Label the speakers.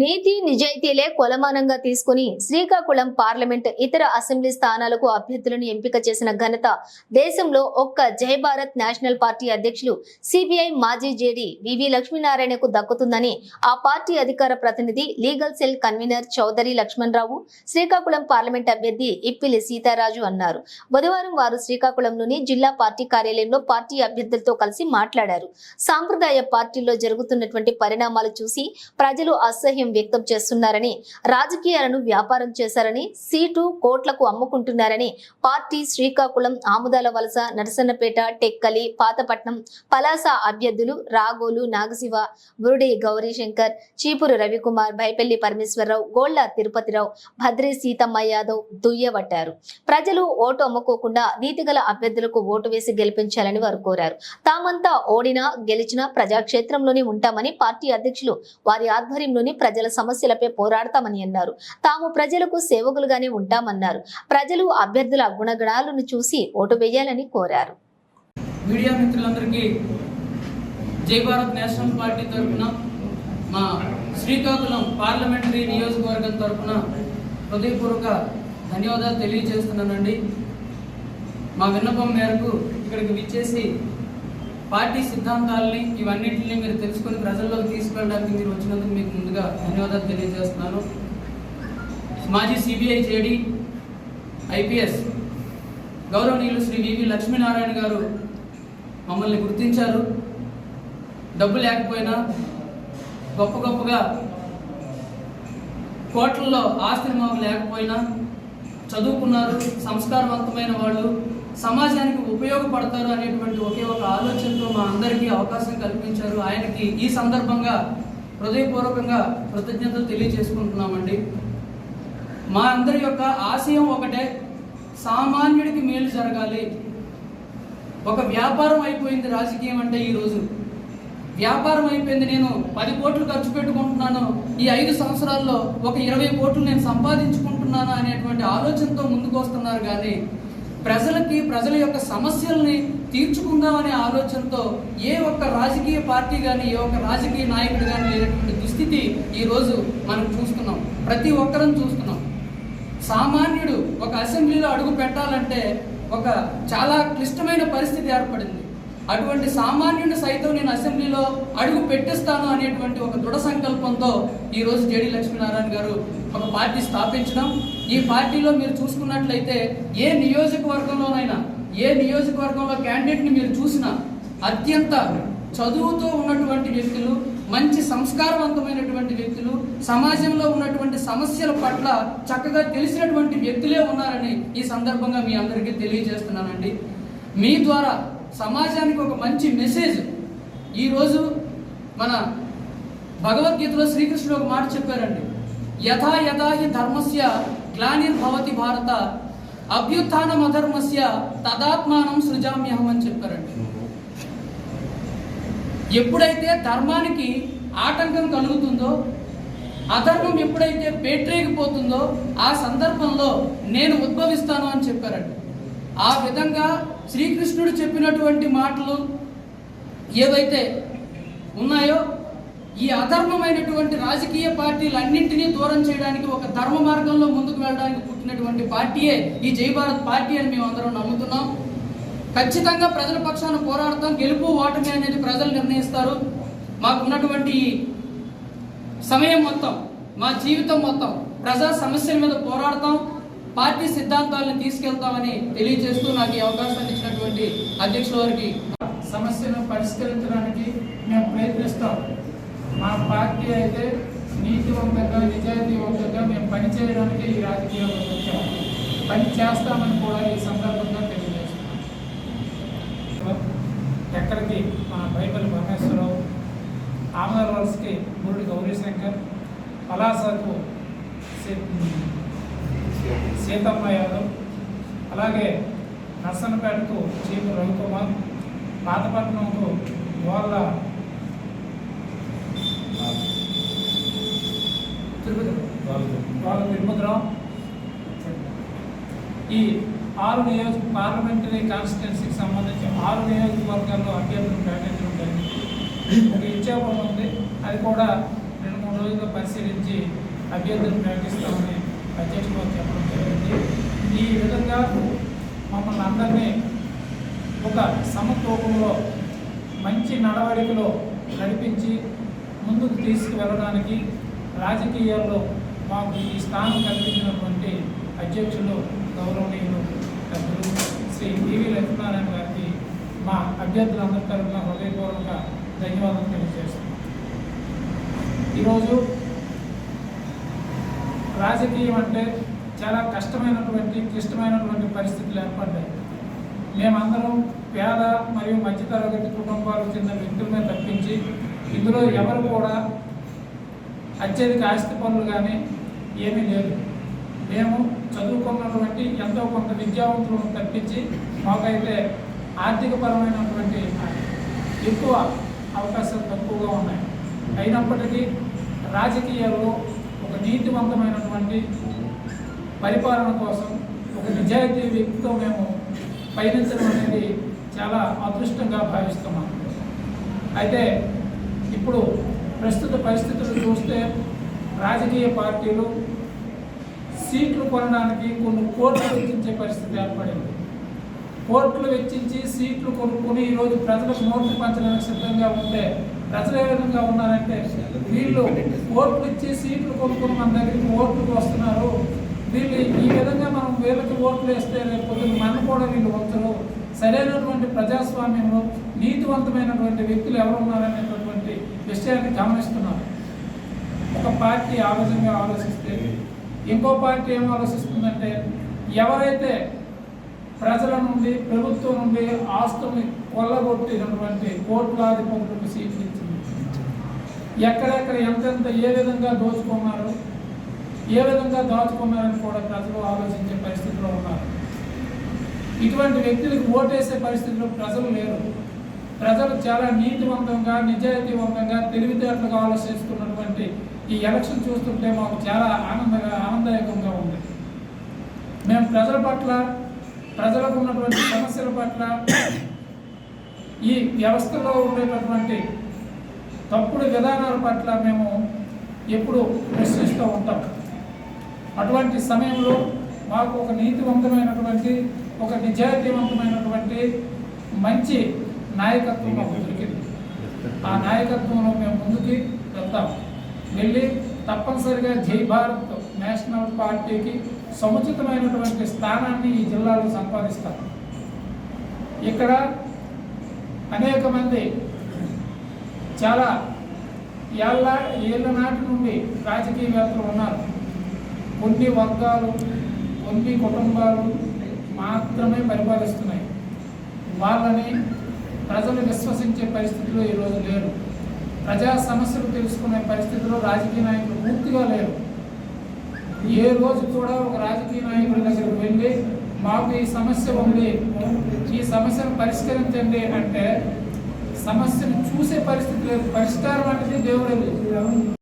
Speaker 1: నీతి నిజాయితీలే కొలమానంగా తీసుకుని శ్రీకాకుళం పార్లమెంట్ ఇతర అసెంబ్లీ స్థానాలకు అభ్యర్థులను ఎంపిక చేసిన ఘనత దేశంలో ఒక్క జై భారత్ నేషనల్ పార్టీ అధ్యక్షులు సిపిఐ మాజీ జేడీ వివి లక్ష్మీనారాయణకు దక్కుతుందని ఆ పార్టీ అధికార ప్రతినిధి legal cell convener Chaudhary Lakshman Rao Srikakulam parliament అభ్యర్థి ఇప్పిలి సీతారాజు అన్నారు. బుధవారం వారు శ్రీకాకుళంలోని జిల్లా పార్టీ కార్యాలయంలో పార్టీ అభ్యర్థులతో కలిసి మాట్లాడారు. సాంప్రదాయ పార్టీల్లో జరుగుతున్నటువంటి పరిణామాలు చూసి ప్రజలు అసహ్యం వ్యక్తం చేస్తున్నారని, రాజకీయాలను వ్యాపారం చేశారని, సీటు కోట్లకు అమ్ముకుంటున్నారని పార్టీ శ్రీకాకుళం, ఆముదాల వలస, నరసన్నపేట, టెక్కలి, పాతపట్నం, పలాస అభ్యర్థులు రాగోలు నాగశివ, బురుడి గౌరీశంకర్, చీపురు రవికుమార్, బైపల్లి పరమేశ్వరరావు, గోళ్ల తిరుపతిరావు, భద్రి సీతమ్మ యాదవ్ దుయ్యబట్టారు. ప్రజలు ఓటు అమ్ముకోకుండా నీతిగల అభ్యర్థులకు ఓటు వేసి గెలిపించాలని వారు కోరారు. తామంతా ఓడినా గెలిచినా ప్రజాక్షేత్రంలోనే ఉంటామని పార్టీ అధ్యక్షులు వారి ఆధ్వర్యంలోని ప్రజల సమస్యలపై పోరాడతామని అన్నారు. తాము ప్రజలకు సేవకులుగానే ఉంటామన్నారు. ప్రజలు అభ్యర్థుల గుణగణాలను చూసి ఓటు వేయాలని కోరారు.
Speaker 2: మీడియా మిత్రులందరికీ జై భారత్ నేషనల్ పార్టీ తరఫున, మా శ్రీకాకుళం పార్లమెంటరీ నియోజకవర్గం తరఫున హృదయపూర్వక ధన్యవాదాలు తెలియజేస్తున్నానండి. మా విన్నపం మేరకు ఇక్కడికి విచ్చేసి పార్టీ సిద్ధాంతాలని ఇవన్నింటినీ మీరు తెలుసుకొని ప్రజల్లోకి తీసుకెళ్ళడానికి మీరు వచ్చినందుకు మీకు ముందుగా ధన్యవాదాలు తెలియజేస్తున్నాను. మాజీ సిబిఐ జేడీ ఐపీఎస్ గౌరవనీయులు శ్రీ వివి లక్ష్మీనారాయణ గారు మమ్మల్ని గుర్తించారు. డబ్బు లేకపోయినా గొప్పగా కోట్లలో ఆస్తి మాకు లేకపోయినా చదువుకున్నారు, సంస్కారవంతమైన వాళ్ళు, సమాజానికి ఉపయోగపడతారు అనేటువంటి ఒకే ఒక ఆలోచనతో మా అందరికీ అవకాశం కల్పించారు. ఆయనకి ఈ సందర్భంగా హృదయపూర్వకంగా కృతజ్ఞతలు తెలియజేసుకుంటున్నామండి. మా అందరి యొక్క ఆశయం ఒకటే, సామాన్యుడికి మేలు జరగాలి. ఒక వ్యాపారం అయిపోయింది రాజకీయం అంటే. ఈరోజు వ్యాపారం అయిపోయింది. నేను 10 కోట్లు ఖర్చు పెట్టుకుంటున్నాను, ఈ 5 సంవత్సరాల్లో ఒక 20 కోట్లు నేను సంపాదించుకుంటున్నాను అనేటువంటి ఆలోచనతో ముందుకు వస్తున్నారు. కానీ ప్రజల యొక్క సమస్యల్ని తీర్చుకుందామనే ఆలోచనతో ఏ ఒక్క రాజకీయ పార్టీ కానీ, ఏ ఒక్క రాజకీయ నాయకుడు కానీ లేనటువంటి దుస్థితి ఈరోజు మనం చూస్తున్నాం. ప్రతి ఒక్కరం చూస్తున్నాం. సామాన్యుడు ఒక అసెంబ్లీలో అడుగు పెట్టాలంటే ఒక చాలా క్లిష్టమైన పరిస్థితి ఏర్పడింది. అటువంటి సామాన్యుడు సైతం నేను అసెంబ్లీలో అడుగు పెట్టిస్తాను అనేటువంటి ఒక దృఢ సంకల్పంతో ఈరోజు జేడీ లక్ష్మీనారాయణ గారు ఒక పార్టీ స్థాపించడం. ఈ పార్టీలో మీరు చూసుకున్నట్లయితే ఏ నియోజకవర్గంలో క్యాండిడేట్ని మీరు చూసినా అత్యంత చదువుతో ఉన్నటువంటి వ్యక్తులు, మంచి సంస్కారవంతమైనటువంటి వ్యక్తులు, సమాజంలో ఉన్నటువంటి సమస్యల పట్ల చక్కగా తెలిసినటువంటి వ్యక్తులే ఉన్నారని ఈ సందర్భంగా మీ అందరికీ తెలియజేస్తున్నానండి. మీ ద్వారా సమాజానికి ఒక మంచి మెసేజ్. ఈరోజు మన భగవద్గీతలో శ్రీకృష్ణుడు ఒక మాట చెప్పారండి, యథా యథా హి ధర్మస్య గ్లానిర్భవతి భారత అభ్యుత్థానం అధర్మస్య తదాత్మానం సృజామ్యహం అని చెప్పారండి. ఎప్పుడైతే ధర్మానికి ఆటంకం కలుగుతుందో, అధర్మం ఎప్పుడైతే పేట్రేగిపోతుందో ఆ సందర్భంలో నేను ఉద్భవిస్తాను అని చెప్పారండి. ఆ విధంగా శ్రీకృష్ణుడు చెప్పినటువంటి మాటలు ఏవైతే ఉన్నాయో, ఈ అధర్మమైనటువంటి రాజకీయ పార్టీలన్నింటినీ దూరం చేయడానికి, ఒక ధర్మ మార్గంలో ముందుకు వెళ్ళడానికి పుట్టినటువంటి పార్టీయే ఈ జై భారత్ పార్టీ అని మేము అందరం నమ్ముతున్నాం. ఖచ్చితంగా ప్రజల పక్షాన పోరాడతాం. గెలుపు ఓటమి అనేది ప్రజలు నిర్ణయిస్తారు. మాకున్నటువంటి సమయం మొత్తం, మా జీవితం మొత్తం ప్రజా సమస్యల మీద పోరాడతాం, పార్టీ సిద్ధాంతాలను తీసుకెళ్తామని తెలియజేస్తూ నాకు ఈ అవకాశాన్ని ఇచ్చినటువంటి అధ్యక్షుల వారికి
Speaker 3: సమస్యను పరిష్కరించడానికి మేము ప్రయత్నిస్తాం. మా పార్టీ అయితే నీతివంతంగా, నిజాయితీవంతంగా మేము పనిచేయడానికి ఈ రాజకీయాల్లో వచ్చాము. పని చేస్తామని కూడా ఈ సందర్భంగా తెలియజేస్తున్నాం. ఎక్కడికి మన బైపల్లి పరమేశ్వరరావు, ఆమదాల వలసకి బురుడి గౌరీశంకర్, పలాసకు సీతమ్మ యాదవ్, అలాగే నర్సన్నపేటకు చీపురు రవికుమార్, పాతపట్నంకు గోళ్ల తిరుపతిరావు. ఈ 6 పార్లమెంటరీ కాన్స్టిట్యున్సీకి సంబంధించి 6 నియోజకవర్గాల్లో అభ్యర్థులు ప్రకటించడం జరిగింది. ఒక ఇచ్చేపం ఉంది, అది కూడా 2-3 రోజుల్లో పరిశీలించి అభ్యర్థులను ప్రకటిస్తామని అధ్యక్షులు చెప్పడం జరిగింది. ఈ విధంగా మమ్మల్ని అందరినీ ఒక సమతూకంలో మంచి నడవడికలో నడిపించి ముందుకు తీసుకువెళ్ళడానికి రాజకీయాల్లో మాకు ఈ స్థానం కల్పించినటువంటి అధ్యక్షులు గౌరవనీయులు పెద్దలు శ్రీ పివి లక్ష్మీనారాయణ గారికి మా అభ్యర్థులందరి తరఫున హృదయపూర్వక ధన్యవాదాలు తెలియజేస్తున్నాం. ఈరోజు రాజకీయం అంటే చాలా కష్టమైనటువంటి క్లిష్టమైనటువంటి పరిస్థితులు ఏర్పడ్డాయి. మేమందరం పేద మరియు మధ్యతరగతి కుటుంబాలకు చెందిన వ్యక్తులమే తప్పించి ఇందులో ఎవరు కూడా అత్యధిక ఆస్తి పనులు కానీ ఏమీ లేదు. మేము చదువుకున్నటువంటి ఎంతో కొంత విద్యావంతులను తప్పించి మాకైతే ఆర్థికపరమైనటువంటి ఎక్కువ అవకాశాలు తక్కువగా ఉన్నాయి. అయినప్పటికీ రాజకీయాల్లో ఒక నీతివంతమైనటువంటి పరిపాలన కోసం ఒక నిజాయితీ వ్యక్తితో మేము పయనించడం అనేది చాలా అదృష్టంగా భావిస్తున్నాం. అయితే ఇప్పుడు ప్రస్తుత పరిస్థితులు చూస్తే రాజకీయ పార్టీలు సీట్లు కొనడానికి కొన్ని కోట్లు వెచ్చించే పరిస్థితి ఏర్పడింది. కోట్లు వెచ్చించి సీట్లు కొనుక్కొని ఈరోజు ప్రజలకు నోట్లు పంచడానికి సిద్ధంగా ఉంటే ప్రజలు ఏ విధంగా ఉన్నారంటే వీళ్ళు ఓట్లు ఇచ్చి సీట్లు కొనుక్కొని మన దగ్గరికి ఓట్లకు వస్తున్నారు, వీళ్ళు ఈ విధంగా మనం వీళ్ళకి ఓట్లు వేస్తే లేకపోతే మనం కూడా వీళ్ళు వచ్చరు, సరైనటువంటి ప్రజాస్వామ్యంలో నీతివంతమైనటువంటి వ్యక్తులు ఎవరు ఉన్నారనేటటువంటి విషయాన్ని గమనిస్తున్నారు. ఒక పార్టీ ఆ విధంగా ఆలోచిస్తే ఇంకో పార్టీ ఏం ఆలోచిస్తుందంటే ఎవరైతే ప్రజల నుండి ప్రభుత్వం నుండి ఆస్తుల్ని కొల్లగొట్టినటువంటి కోట్లాధిపతులకు సీట్లు ఇచ్చింది, ఎక్కడెక్కడ ఎంతెంత ఏ విధంగా దోచుకున్నారు, ఏ విధంగా దాచుకున్నారని కూడా ప్రజలు ఆలోచించే పరిస్థితిలో ఉన్నారు. ఇటువంటి వ్యక్తులకు ఓటేసే పరిస్థితిలో ప్రజలు లేరు. ప్రజలు చాలా నీతివంతంగా నిజాయితీవంతంగా తెలివితేటలుగా ఆలోచిస్తున్నటువంటి ఈ ఎలక్షన్ చూస్తుంటే మాకు చాలా ఆనందదాయకంగా ఉంది. మేము ప్రజల పట్ల ప్రజలకు ఉన్నటువంటి సమస్యల పట్ల ఈ వ్యవస్థలో ఉండేటటువంటి తప్పుడు విధానాల పట్ల మేము ఎప్పుడు ప్రశ్నిస్తూ ఉంటాం. అటువంటి సమయంలో మాకు ఒక నీతివంతమైనటువంటి ఒక నిజాయితీవంతమైనటువంటి మంచి నాయకత్వం మాకు దొరికింది. ఆ నాయకత్వంలో మేము ముందుకి వెళ్తాం. వెళ్ళి తప్పనిసరిగా జై భారత్ నేషనల్ పార్టీకి సముచితమైనటువంటి స్థానాన్ని ఈ జిల్లాలో సంపాదిస్తాం. ఇక్కడ అనేక మంది చాలా ఏళ్ళ నాటి నుండి రాజకీయవేత్తలు ఉన్నారు. కొన్ని వర్గాలు కొన్ని కుటుంబాలు మాత్రమే పరిపాలిస్తున్నాయి. వాళ్ళని ప్రజలు విశ్వసించే పరిస్థితిలో ఈరోజు లేరు. ప్రజా సమస్యలు తెలుసుకునే పరిస్థితిలో రాజకీయ నాయకులు పూర్తిగా లేరు. ఏ రోజు కూడా ఒక రాజకీయ నాయకుడి దగ్గరికి వెళ్ళి మాకు ఈ సమస్య ఉంది, ఈ సమస్యను పరిష్కరించండి అంటే సమస్యను చూసే పరిస్థితి లేదు. పరిష్కారం అనేది దేవుడే లేదు.